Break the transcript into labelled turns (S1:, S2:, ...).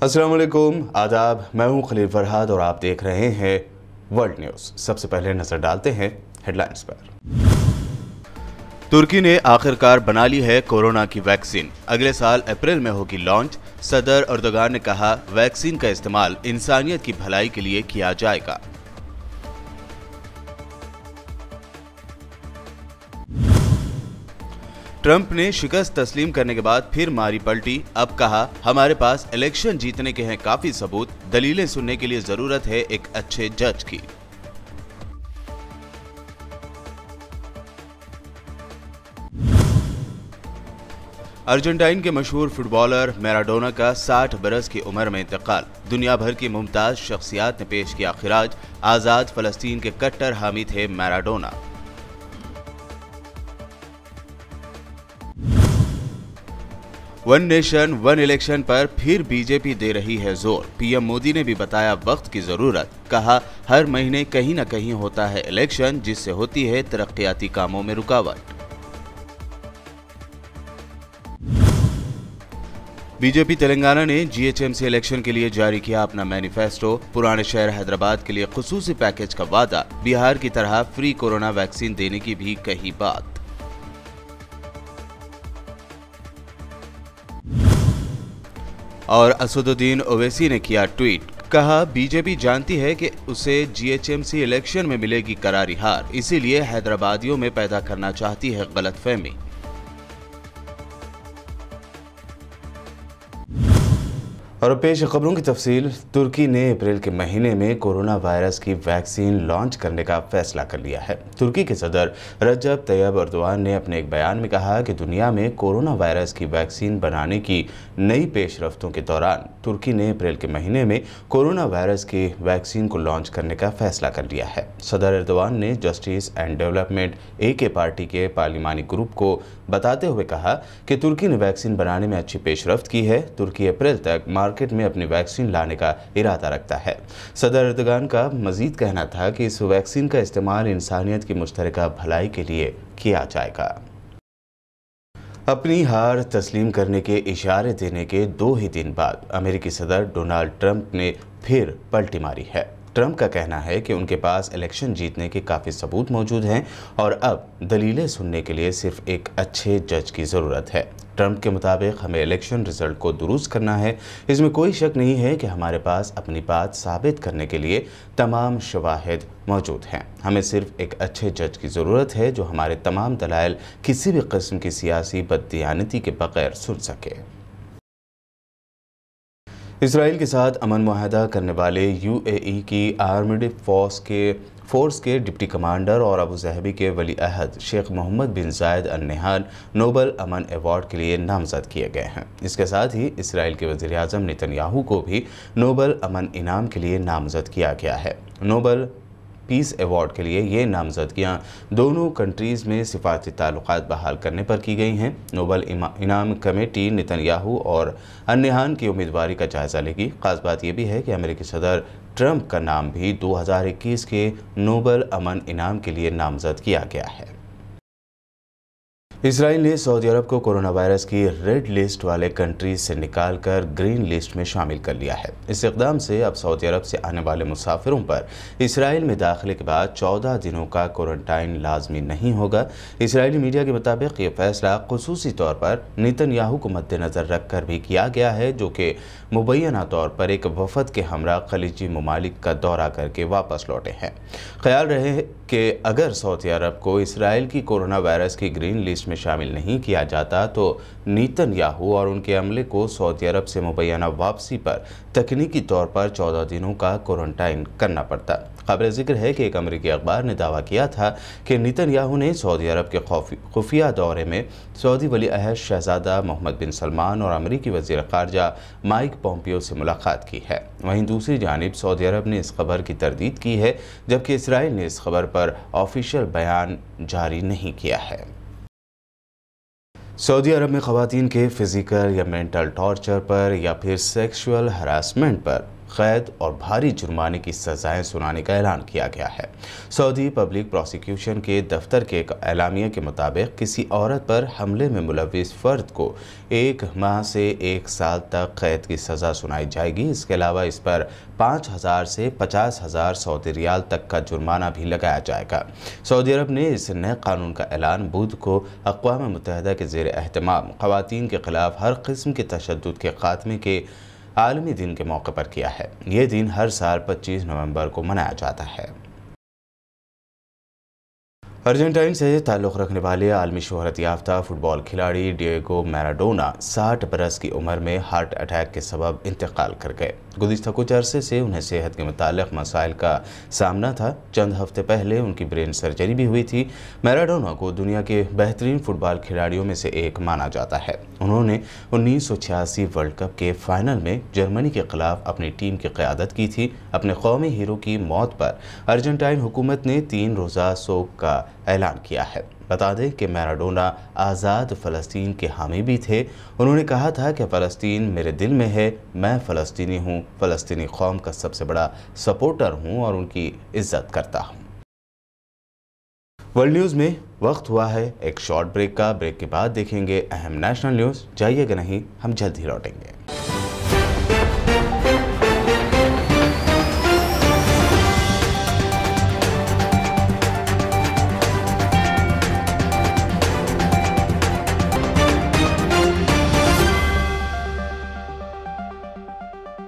S1: अस्सलाम वालेकुम, आदाब। मैं हूं खलील फरहाद और आप देख रहे हैं वर्ल्ड न्यूज़। सबसे पहले नजर डालते हैं हेडलाइंस पर। तुर्की ने आखिरकार बना ली है कोरोना की वैक्सीन। अगले साल अप्रैल में होगी लॉन्च। सदर अर्दोगान ने कहा, वैक्सीन का इस्तेमाल इंसानियत की भलाई के लिए किया जाएगा। ट्रंप ने शिकस्त तस्लीम करने के बाद फिर मारी पलटी। अब कहा, हमारे पास इलेक्शन जीतने के हैं काफी सबूत, दलीलें सुनने के लिए जरूरत है एक अच्छे जज की। अर्जेंटाइन के मशहूर फुटबॉलर मैराडोना का 60 बरस की उम्र में इंतकाल। दुनिया भर की मुमताज शख्सियात ने पेश किया खिराज। आजाद फलस्तीन के कट्टर हामी थे Maradona. One nation one election पर फिर बीजेपी दे रही है जोर। पीएम मोदी ने भी बताया वक्त की जरूरत। कहा, हर महीने कहीं न कहीं होता है इलेक्शन, जिससे होती है तरक्याती कामों में रुकावट। बीजेपी तेलंगाना ने जीएचएमसी इलेक्शन के लिए जारी किया अपना मैनिफेस्टो। पुराने शहर हैदराबाद के लिए खुसूसी पैकेज का वादा। बिहार की तरह फ्री कोरोना वैक्सीन देने की भी कही बात। और असदुद्दीन ओवैसी ने किया ट्वीट। कहा, बीजेपी जानती है कि उसे जीएचएमसी इलेक्शन में मिलेगी करारी हार, इसीलिए हैदराबादियों में पैदा करना चाहती है गलतफहमी। और पेश खबरों की तफसील। तुर्की ने अप्रैल के महीने में कोरोना वायरस की वैक्सीन लॉन्च करने का फैसला कर लिया है। तुर्की के सदर रजब तैयब अर्दोगान ने अपने एक बयान में कहा कि दुनिया में कोरोना वायरस की वैक्सीन बनाने की नई पेशरफ्तों के दौरान तुर्की ने अप्रैल के महीने में कोरोना वायरस की वैक्सीन को लॉन्च करने का फैसला कर लिया है। सदर अर्दोगान ने justice and development AK party के पार्लिमानी ग्रुप को बताते हुए कहा कि तुर्की ने वैक्सीन बनाने में अच्छी पेशरफ्त की है। तुर्की अप्रैल तक मार्केट में अपनी वैक्सीन लाने का इरादा रखता है। सदर अर्दोगान का मजीद कहना था कि इस वैक्सीन का इस्तेमाल इंसानियत की मुश्तरका भलाई के लिए किया जाएगा। अपनी हार तस्लीम करने के इशारे देने के 2 ही दिन बाद अमेरिकी सदर डोनाल्ड ट्रंप ने फिर पलटी मारी है। ट्रंप का कहना है कि उनके पास इलेक्शन जीतने के काफ़ी सबूत मौजूद हैं और अब दलीलें सुनने के लिए सिर्फ एक अच्छे जज की ज़रूरत है। ट्रंप के मुताबिक हमें इलेक्शन रिजल्ट को दुरुस्त करना है। इसमें कोई शक नहीं है कि हमारे पास अपनी बात साबित करने के लिए तमाम शवाहिद मौजूद हैं। हमें सिर्फ एक अच्छे जज की ज़रूरत है जो हमारे तमाम दलाइल किसी भी किस्म की सियासी बददियानती के बगैर सुन सके। इसराइल के साथ अमन मुआहदा करने वाले UAE की आर्म्ड फोर्स के डिप्टी कमांडर और अबू ज़हबी के वली अहद शेख मोहम्मद बिन जायद अल नहयान नोबल अमन अवार्ड के लिए नामजद किए गए हैं। इसके साथ ही इसराइल के वज़ीर आज़म नेतन्याहू को भी नोबल अमन इनाम के लिए नामजद किया गया है। नोबल पीस अवार्ड के लिए ये नामजदगियाँ दोनों कंट्रीज़ में सिफारती ताल्लुकात बहाल करने पर की गई हैं। नोबल इनाम कमेटी नेतन्याहू और अन्नहान की उम्मीदवारी का जायज़ा लेगी। ख़ास बात यह भी है कि अमेरिकी सदर ट्रंप का नाम भी 2021 के नोबल अमन इनाम के लिए नामजद किया गया है। इसराइल ने सऊदी अरब को कोरोना वायरस की रेड लिस्ट वाले कंट्रीज से निकालकर ग्रीन लिस्ट में शामिल कर लिया है। इस इक़दाम से अब सऊदी अरब से आने वाले मुसाफिरों पर इसराइल में दाखिले के बाद 14 दिनों का क्वारंटाइन लाजमी नहीं होगा। इसराइली मीडिया के मुताबिक ये फैसला खुसूसी तौर पर नेतन्याहू को मद्देनज़र रख कर भी किया गया है, जो कि मुबैना तौर पर एक वफद के हमरा खलीजी ममालिक का दौरा करके वापस लौटे हैं। ख्याल रहे कि अगर सऊदी अरब को इसराइल की कोरोना वायरस की ग्रीन लिस्ट में शामिल नहीं किया जाता तो नेतन्याहू और उनके अमले को सऊदी अरब से मुबैना वापसी पर तकनीकी तौर पर 14 दिनों का क्वारंटाइन करना पड़ता। काबिल ज़िक्र है कि एक अमेरिकी अखबार ने दावा किया था कि नेतन्याहू ने सऊदी अरब के खुफिया दौरे में सऊदी वली अहद शहजादा मोहम्मद बिन सलमान और अमेरिकी वज़ीर ख़ारजा माइक पोम्पियो से मुलाकात की है। वहीं दूसरी जानिब सऊदी अरब ने इस खबर की तरदीद की है, जबकि इसराइल ने इस खबर पर ऑफिशियल बयान जारी नहीं किया है। सऊदी अरब में ख़वातीन के फ़िज़िकल या मेंटल टॉर्चर पर या फिर सेक्सुअल हरासमेंट पर कैद और भारी जुर्माने की सजाएं सुनाने का ऐलान किया गया है। सऊदी पब्लिक प्रोसिक्यूशन के दफ्तर के एक एलामिया के मुताबिक किसी औरत पर हमले में मुलविस फर्द को 1 माह से 1 साल तक कैद की सज़ा सुनाई जाएगी। इसके अलावा इस पर 5,000 से 50,000 सऊदी रियाल तक का जुर्माना भी लगाया जाएगा। सऊदी अरब ने इस नए कानून का ऐलान बुध को अक़वाम मुत्तहिदा के ज़ेर एहतमाम ख़वातीन के ख़िलाफ़ हर किस्म के तशद्दुद के ख़ात्मे के आलमी दिन के मौके पर किया है। ये दिन हर साल 25 नवंबर को मनाया जाता है। अर्जेंटाइन से ताल्लुक़ रखने वाले आलमी शोहरत याफ्ता फुटबॉल खिलाड़ी डिएगो मैराडोना 60 बरस की उम्र में हार्ट अटैक के सबब इंतकाल कर गए। गुज़िश्ता कुछ अरसे से उन्हें सेहत के मुताल्लिक़ मसाइल का सामना था। चंद हफ्ते पहले उनकी ब्रेन सर्जरी भी हुई थी। मैराडोना को दुनिया के बेहतरीन फुटबॉल खिलाड़ियों में से एक माना जाता है। उन्होंने 1986 वर्ल्ड कप के फाइनल में जर्मनी के खिलाफ अपनी टीम की क़यादत की थी। अपने कौमी हीरो की मौत पर अर्जेंटाइन हुकूमत ने 3 रोज़ा शोक का ऐलान किया है। बता दें कि मैराडोना आज़ाद फ़लस्तीन के हामी भी थे। उन्होंने कहा था कि फ़लस्तीन मेरे दिल में है, मैं फ़लस्तीनी हूँ, फ़लस्तीनी कौम का सबसे बड़ा सपोर्टर हूँ और उनकी इज्जत करता हूँ। वर्ल्ड न्यूज़ में वक्त हुआ है एक शॉर्ट ब्रेक का। ब्रेक के बाद देखेंगे अहम नेशनल न्यूज़। जाइएगा नहीं, हम जल्द ही लौटेंगे।